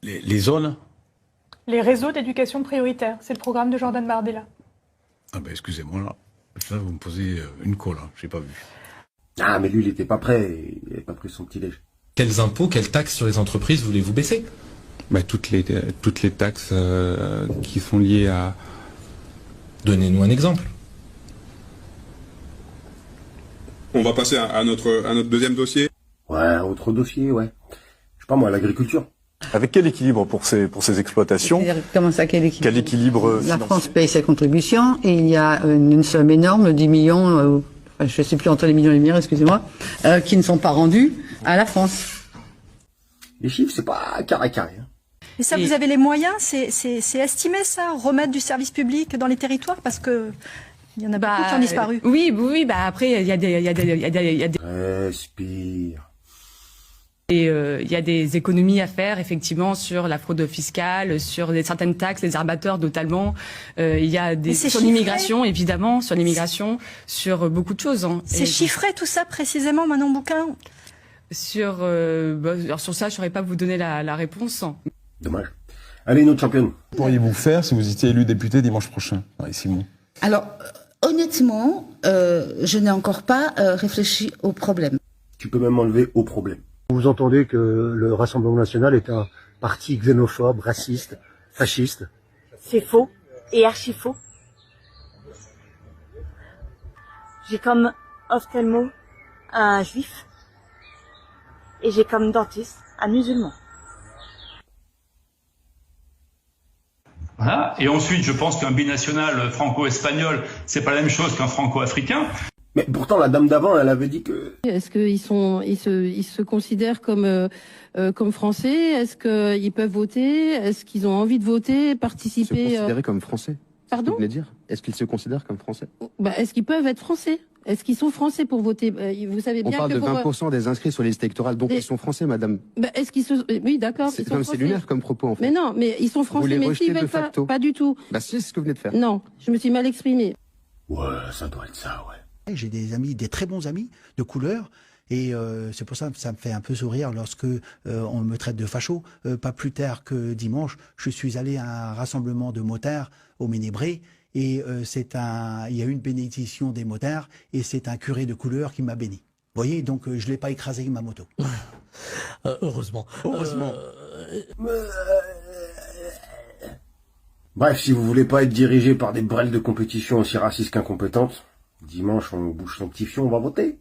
Les zones? Les réseaux d'éducation prioritaire, c'est le programme de Jordan Bardella. Ah ben excusez-moi là, vous me posez une colle, hein. J'ai pas vu. Ah mais lui il était pas prêt, il avait pas pris son petit déj. Quels impôts, quelles taxes sur les entreprises voulez-vous baisser? Toutes les taxes qui sont liées à... Donnez-nous un exemple. On va passer à notre deuxième dossier. Ouais, autre dossier, ouais. Je sais pas moi, l'agriculture. Avec quel équilibre pour ces exploitations? Comment ça, quel équilibre? Quel équilibre La financier? France paye ses contributions et il y a une somme énorme, 10 millions, je ne sais plus entre les millions et les milliards, excusez-moi, qui ne sont pas rendus à la France. Les chiffres, c'est pas carré carré. Hein. Et ça, vous avez les moyens? C'est estimé ça, remettre du service public dans les territoires? Parce que il y en a beaucoup qui ont disparu. Oui, après il y a des Respire. Et il y a des économies à faire effectivement sur la fraude fiscale, sur certaines taxes, les armateurs notamment. Il y a des sur l'immigration évidemment, sur beaucoup de choses. Hein. C'est chiffré tout ça précisément, Manon Bouquin? Alors sur ça, je saurais pas vous donner la réponse. Dommage. Allez, une autre championne. Que pourriez-vous faire si vous étiez élu député dimanche prochain? Simon. Alors, honnêtement, je n'ai encore pas réfléchi au problème. Tu peux même enlever au problème. Vous entendez que le Rassemblement national est un parti xénophobe, raciste, fasciste? C'est faux et archi faux. J'ai comme ophtalmo un juif et j'ai comme dentiste un musulman. Voilà. Et ensuite, je pense qu'un binational franco-espagnol, c'est pas la même chose qu'un franco-africain. Mais pourtant, la dame d'avant, elle avait dit que... Est-ce qu'ils se considèrent comme français? Est-ce qu'ils peuvent voter? Est-ce qu'ils ont envie de voter, participer? Se considérer comme français? Pardon? Vous voulez dire? Est-ce qu'ils se considèrent comme français? Est-ce qu'ils peuvent être français? Est-ce qu'ils sont français pour voter? Vous savez bien on parle de 20% des inscrits sur les listes électorales, donc ils sont français, madame. Est-ce qu'ils se... Oui, d'accord. C'est lunaire comme propos, en fait. Mais non, mais ils sont français, mais s'ils veulent pas du tout. Si, c'est ce que vous venez de faire. Non, je me suis mal exprimée. Ouais, ça doit être ça, ouais. J'ai des amis, des très bons amis de couleur, et c'est pour ça que ça me fait un peu sourire lorsque on me traite de facho. Pas plus tard que dimanche, je suis allé à un rassemblement de motards au Ménébré, et il y a eu une bénédiction des motards, et c'est un curé de couleur qui m'a béni. Vous voyez, donc je l'ai pas écrasé avec ma moto. Heureusement. Bref, si vous voulez pas être dirigé par des brêles de compétition aussi racistes qu'incompétentes, dimanche, on bouge son petit fion, on va voter.